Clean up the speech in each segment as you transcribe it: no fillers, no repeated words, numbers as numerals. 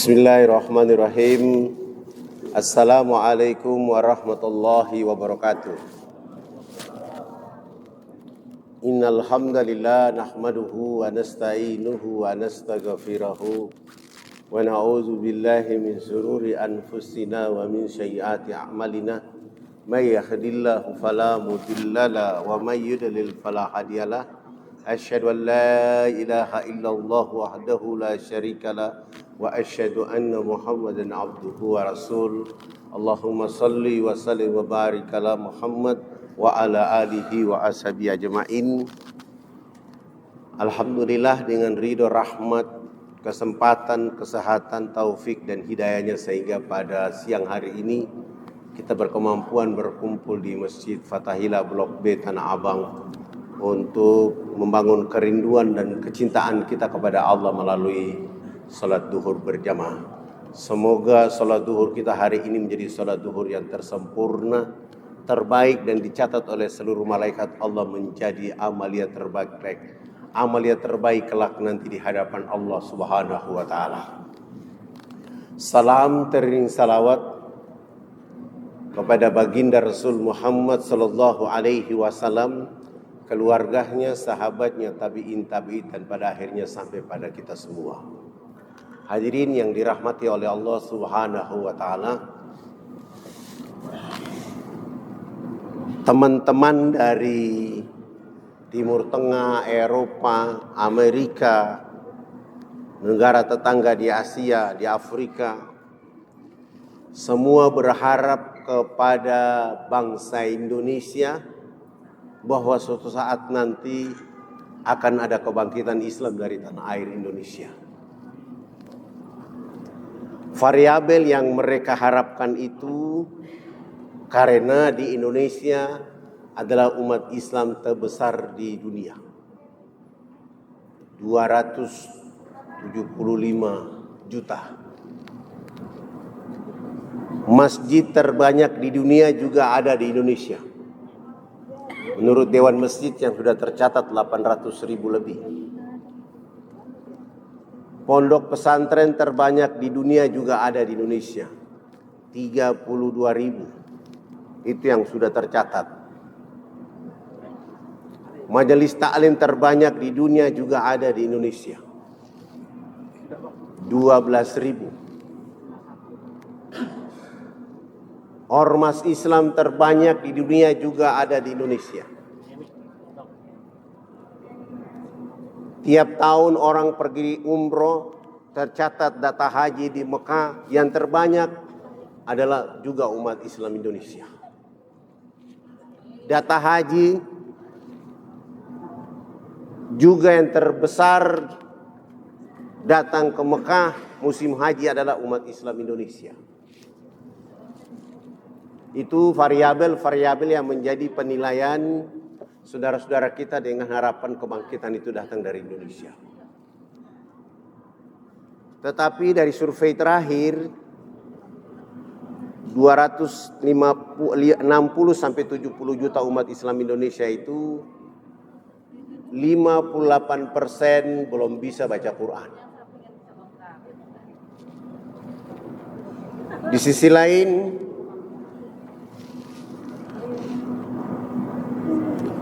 Bismillahirrahmanirrahim. Assalamualaikum warahmatullahi wabarakatuh. Innal hamdalillah nahmaduhu wa nasta'inuhu wa nastaghfiruhu wa na'udzu billahi min shururi anfusina wa min sayyiati a'malina. May yahdihillahu fala mudhillalah wa may yudlil fala hadiyalah. Asyhadu an la ilaha illallah wahdahu la syarikalah wa asyhadu anna Muhammadan abduhu wa rasul. Allahumma salli wa sallim wa barik ala Muhammad wa ala alihi wa ashabihi ajma'in. Alhamdulillah, dengan ridho, rahmat, kesempatan, kesehatan, taufik dan hidayahnya sehingga pada siang hari ini kita berkemampuan berkumpul di Masjid Fathahillah Blok B Tanah Abang untuk membangun kerinduan dan kecintaan kita kepada Allah melalui salat duhur berjamaah. Semoga salat duhur kita hari ini menjadi salat duhur yang tersempurna, terbaik, dan dicatat oleh seluruh malaikat Allah menjadi amalia terbaik kelak nanti di hadapan Allah Subhanahu wa taala. Salam teriring salawat kepada baginda Rasul Muhammad sallallahu alaihi wasallam, keluarganya, sahabatnya, tabi'in, dan pada akhirnya sampai pada kita semua. Hadirin yang dirahmati oleh Allah Subhanahu wa taala, teman-teman dari Timur Tengah, Eropa, Amerika, negara tetangga di Asia, di Afrika, semua berharap kepada bangsa Indonesia bahwa suatu saat nanti akan ada kebangkitan Islam dari tanah air Indonesia. Variabel yang mereka harapkan itu karena di Indonesia adalah umat Islam terbesar di dunia. 275 juta. Masjid terbanyak di dunia juga ada di Indonesia. Menurut Dewan Masjid yang sudah tercatat 800.000 lebih. Pondok pesantren terbanyak di dunia juga ada di Indonesia. 32.000. Itu yang sudah tercatat. Majelis taklim terbanyak di dunia juga ada di Indonesia. 12.000. Ormas Islam terbanyak di dunia juga ada di Indonesia. Tiap tahun orang pergi umroh, tercatat data haji di Mekah yang terbanyak adalah juga umat Islam Indonesia. Data haji juga yang terbesar datang ke Mekah musim haji adalah umat Islam Indonesia. Itu variabel-variabel yang menjadi penilaian saudara-saudara kita dengan harapan kebangkitan itu datang dari Indonesia. Tetapi dari survei terakhir 260 sampai 70 juta umat Islam Indonesia itu 58% belum bisa baca Quran. Di sisi lain,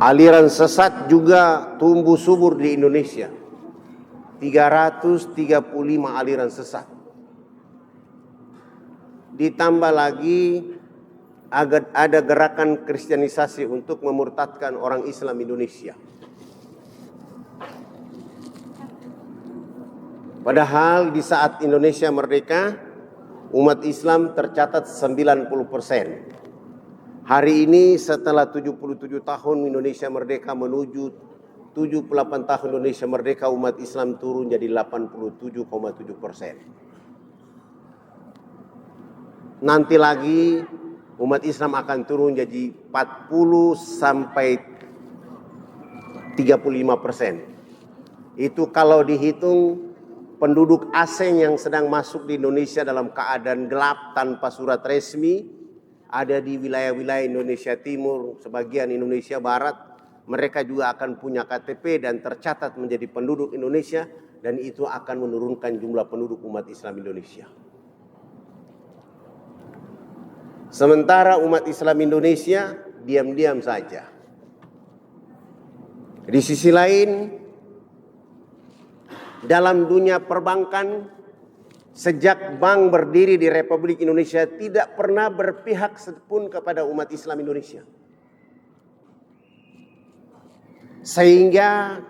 aliran sesat juga tumbuh subur di Indonesia. 335 aliran sesat. Ditambah lagi ada gerakan kristianisasi untuk memurtadkan orang Islam Indonesia. Padahal di saat Indonesia merdeka, umat Islam tercatat 90%. Hari ini setelah 77 tahun Indonesia merdeka menuju 78 tahun Indonesia merdeka, umat Islam turun jadi 87,7%. Nanti lagi umat Islam akan turun jadi 40 sampai 35%. Itu kalau dihitung penduduk asing yang sedang masuk di Indonesia dalam keadaan gelap tanpa surat resmi. Ada di wilayah-wilayah Indonesia Timur, sebagian Indonesia Barat, mereka juga akan punya KTP dan tercatat menjadi penduduk Indonesia, dan itu akan menurunkan jumlah penduduk umat Islam Indonesia. Sementara umat Islam Indonesia diam-diam saja. Di sisi lain, dalam dunia perbankan, sejak bank berdiri di Republik Indonesia tidak pernah berpihak sepun kepada umat Islam Indonesia. Sehingga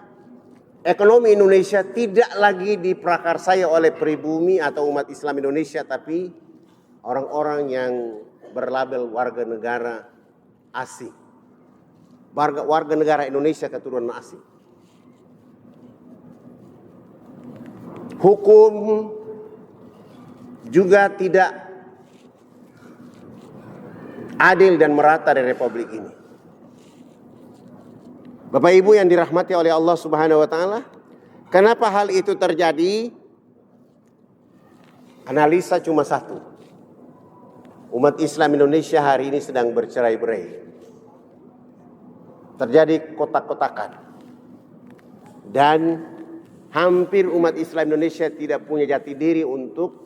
ekonomi Indonesia tidak lagi diprakarsai oleh pribumi atau umat Islam Indonesia, tapi orang-orang yang berlabel warga negara asing. Warga negara Indonesia keturunan asing. Hukum juga tidak adil dan merata di Republik ini. Bapak Ibu yang dirahmati oleh Allah Subhanahu wa taala, kenapa hal itu terjadi? Analisa cuma satu. Umat Islam Indonesia hari ini sedang bercerai-berai. Terjadi kotak-kotakan. Dan hampir umat Islam Indonesia tidak punya jati diri untuk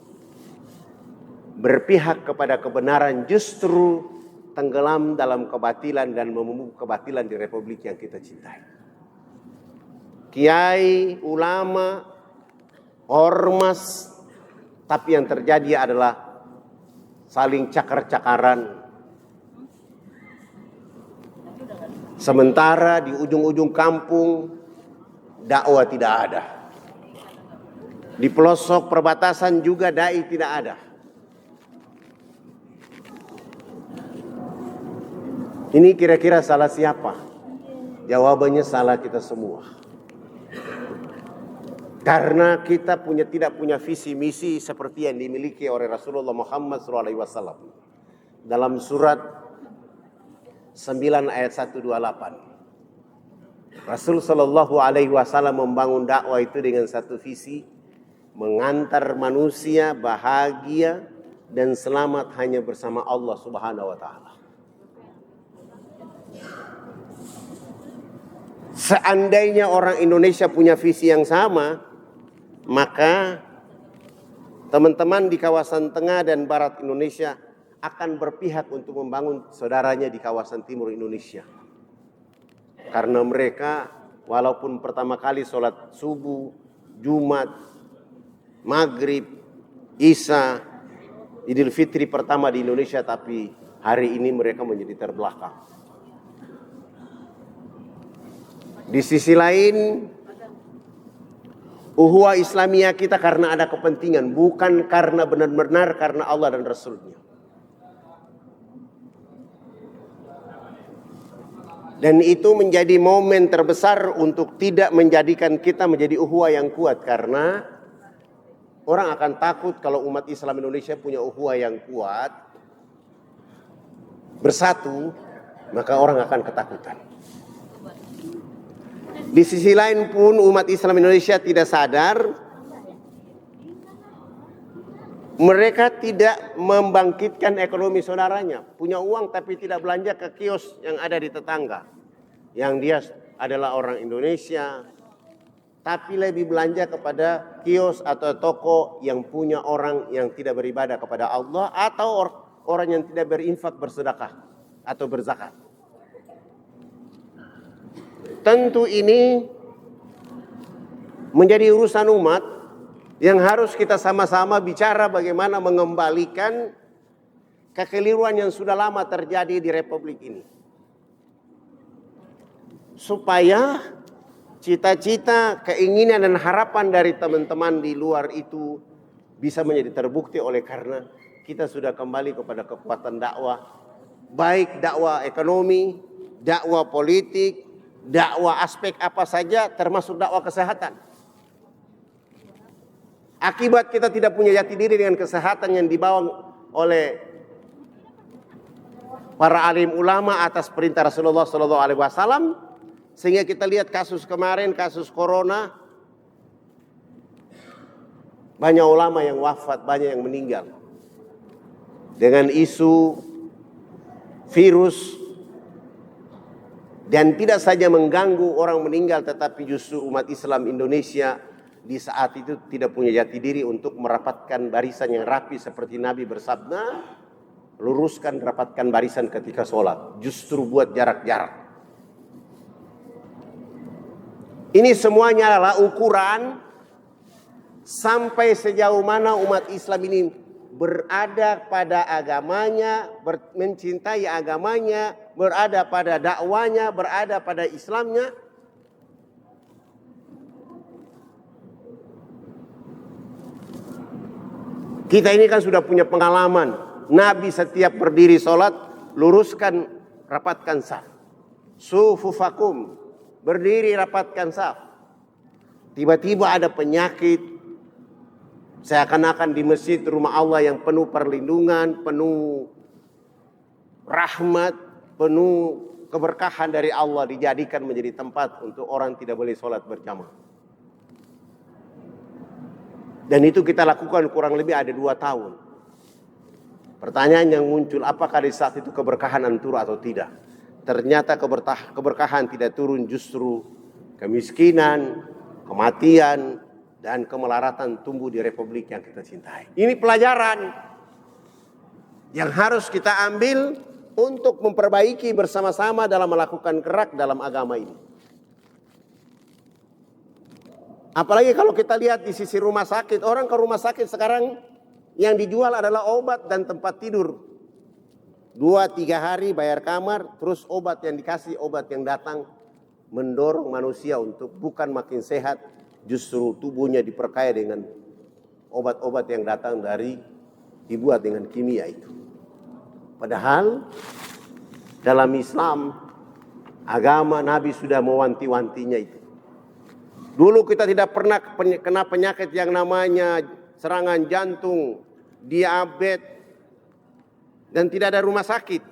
berpihak kepada kebenaran, justru tenggelam dalam kebatilan dan memupuk kebatilan di Republik yang kita cintai. Kiai, ulama, ormas, tapi yang terjadi adalah saling cakar-cakaran. Sementara di ujung-ujung kampung dakwah tidak ada. Di pelosok perbatasan juga dai tidak ada. Ini kira-kira salah siapa? Jawabannya salah kita semua. Karena kita tidak punya visi misi seperti yang dimiliki oleh Rasulullah Muhammad SAW. Dalam surat 9 ayat 128. Rasul Shallallahu Alaihi Wasallam membangun dakwah itu dengan satu visi, mengantar manusia bahagia dan selamat hanya bersama Allah Subhanahu Wa Taala. Seandainya orang Indonesia punya visi yang sama, maka teman-teman di kawasan tengah dan barat Indonesia akan berpihak untuk membangun saudaranya di kawasan timur Indonesia. Karena mereka walaupun pertama kali sholat subuh, Jumat, Maghrib, Isya, Idul Fitri pertama di Indonesia, tapi hari ini mereka menjadi terbelakang. Di sisi lain, uhuwah Islamiyah kita karena ada kepentingan, bukan karena benar-benar karena Allah dan Rasulnya. Dan itu menjadi momen terbesar untuk tidak menjadikan kita menjadi uhuwah yang kuat. Karena orang akan takut kalau umat Islam Indonesia punya uhuwah yang kuat, bersatu, maka orang akan ketakutan. Di sisi lain pun umat Islam Indonesia tidak sadar, mereka tidak membangkitkan ekonomi saudaranya. Punya uang tapi tidak belanja ke kios yang ada di tetangga. Yang dia adalah orang Indonesia, tapi lebih belanja kepada kios atau toko yang punya orang yang tidak beribadah kepada Allah, atau orang yang tidak berinfak, bersedekah atau berzakat. Tentu ini menjadi urusan umat yang harus kita sama-sama bicara bagaimana mengembalikan kekeliruan yang sudah lama terjadi di Republik ini. Supaya cita-cita, keinginan dan harapan dari teman-teman di luar itu bisa menjadi terbukti oleh karena kita sudah kembali kepada kekuatan dakwah. Baik dakwah ekonomi, dakwah politik, dakwah aspek apa saja, termasuk dakwah kesehatan. Akibat kita tidak punya jati diri dengan kesehatan yang dibawa oleh para alim ulama atas perintah Rasulullah SAW, sehingga kita lihat kasus kemarin, kasus corona, banyak ulama yang wafat, banyak yang meninggal dengan isu virus. Dan tidak saja mengganggu orang meninggal, tetapi justru umat Islam Indonesia di saat itu tidak punya jati diri untuk merapatkan barisan yang rapi seperti Nabi bersabda, luruskan rapatkan barisan ketika sholat, justru buat jarak-jarak. Ini semuanya adalah ukuran sampai sejauh mana umat Islam ini berada pada agamanya, mencintai agamanya, berada pada dakwanya, berada pada Islamnya. Kita ini kan sudah punya pengalaman. Nabi setiap berdiri sholat, luruskan, rapatkan saf. Sufufakum, berdiri rapatkan saf. Tiba-tiba ada penyakit, seakan-akan di masjid rumah Allah yang penuh perlindungan, penuh rahmat, penuh keberkahan dari Allah, dijadikan menjadi tempat untuk orang tidak boleh sholat berjamaah. Dan itu kita lakukan kurang lebih ada 2 tahun. Pertanyaan yang muncul, apakah di saat itu keberkahan turun atau tidak? Ternyata keberkahan tidak turun, justru kemiskinan, kematian, dan kemelaratan tumbuh di republik yang kita cintai. Ini pelajaran yang harus kita ambil untuk memperbaiki bersama-sama dalam melakukan gerak dalam agama ini. Apalagi kalau kita lihat di sisi rumah sakit, orang ke rumah sakit sekarang yang dijual adalah obat dan tempat tidur. 2-3 hari bayar kamar, terus obat yang dikasih, obat yang datang mendorong manusia untuk bukan makin sehat, justru tubuhnya diperkaya dengan obat-obat yang datang dari dibuat dengan kimia itu. Padahal dalam Islam, agama Nabi sudah mewanti-wantinya itu. Dulu kita tidak pernah kena penyakit yang namanya serangan jantung, diabetes, dan tidak ada rumah sakit.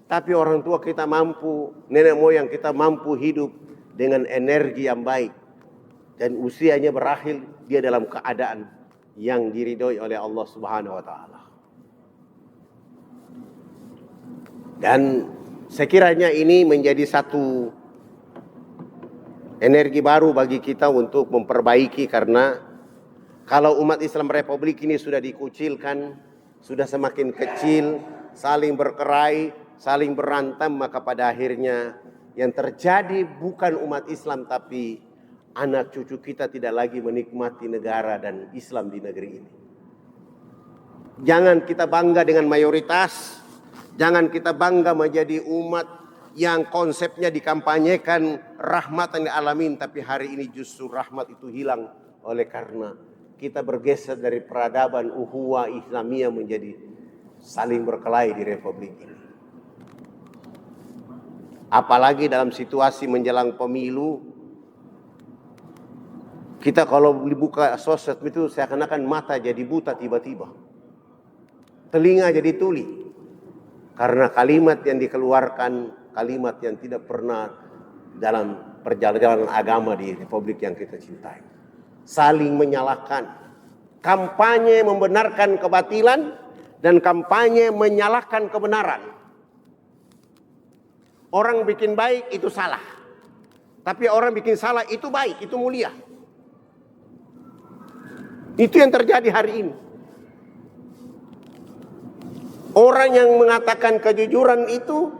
Tapi orang tua kita mampu, nenek moyang kita mampu hidup dengan energi yang baik. Dan usianya berakhir dia dalam keadaan yang diridhoi oleh Allah Subhanahu wa Ta'ala. Dan sekiranya ini menjadi satu energi baru bagi kita untuk memperbaiki, karena kalau umat Islam Republik ini sudah dikucilkan, sudah semakin kecil, saling berkelahi, saling berantem, maka pada akhirnya yang terjadi bukan umat Islam tapi anak cucu kita tidak lagi menikmati negara dan Islam di negeri ini. Jangan kita bangga dengan mayoritas, jangan kita bangga menjadi umat yang konsepnya dikampanyekan rahmatan lil alamin, tapi hari ini justru rahmat itu hilang oleh karena kita bergeser dari peradaban ukhuwah Islamiyah menjadi saling berkelahi di republik ini. Apalagi dalam situasi menjelang pemilu, kita kalau dibuka sosmed itu seakan-akan mata jadi buta tiba-tiba, telinga jadi tuli, karena kalimat yang dikeluarkan, kalimat yang tidak pernah dalam perjalanan agama di republik yang kita cintai. Saling menyalahkan, kampanye membenarkan kebatilan dan kampanye menyalahkan kebenaran. Orang bikin baik itu salah, tapi orang bikin salah itu baik, itu mulia. Itu yang terjadi hari ini. Orang yang mengatakan kejujuran itu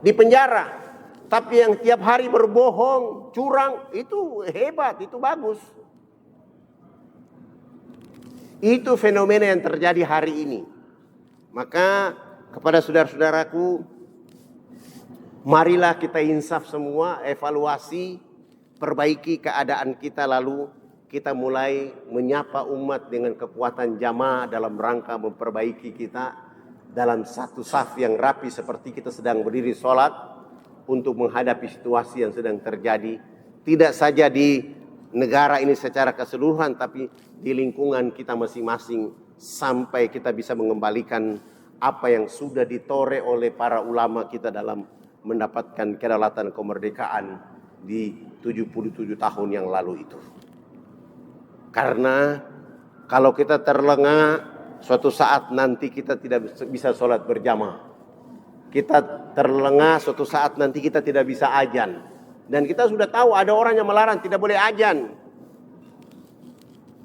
di penjara, tapi yang tiap hari berbohong, curang, itu hebat, itu bagus. Itu fenomena yang terjadi hari ini. Maka kepada saudara-saudaraku, marilah kita insaf semua, evaluasi, perbaiki keadaan kita, lalu kita mulai menyapa umat dengan kekuatan jamaah dalam rangka memperbaiki kita dalam satu saf yang rapi seperti kita sedang berdiri sholat untuk menghadapi situasi yang sedang terjadi. Tidak saja di negara ini secara keseluruhan, tapi di lingkungan kita masing-masing, sampai kita bisa mengembalikan apa yang sudah ditoreh oleh para ulama kita dalam mendapatkan kedaulatan kemerdekaan di 77 tahun yang lalu itu. Karena kalau kita terlengah, suatu saat nanti kita tidak bisa sholat berjamaah. Kita terlengah, suatu saat nanti kita tidak bisa azan. Dan kita sudah tahu ada orang yang melarang tidak boleh azan.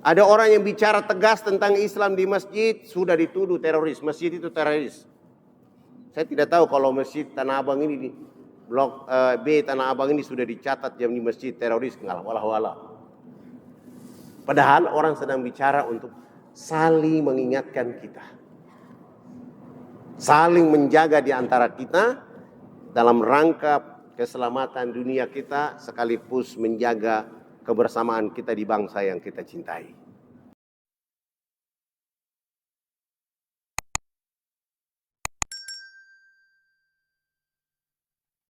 Ada orang yang bicara tegas tentang Islam di masjid, sudah dituduh teroris. Masjid itu teroris. Saya tidak tahu kalau masjid Tanah Abang ini, blok B Tanah Abang ini sudah dicatat jam di masjid teroris. Walau. Padahal orang sedang bicara untuk saling mengingatkan kita. Saling menjaga di antara kita dalam rangka keselamatan dunia kita sekaligus menjaga kebersamaan kita di bangsa yang kita cintai.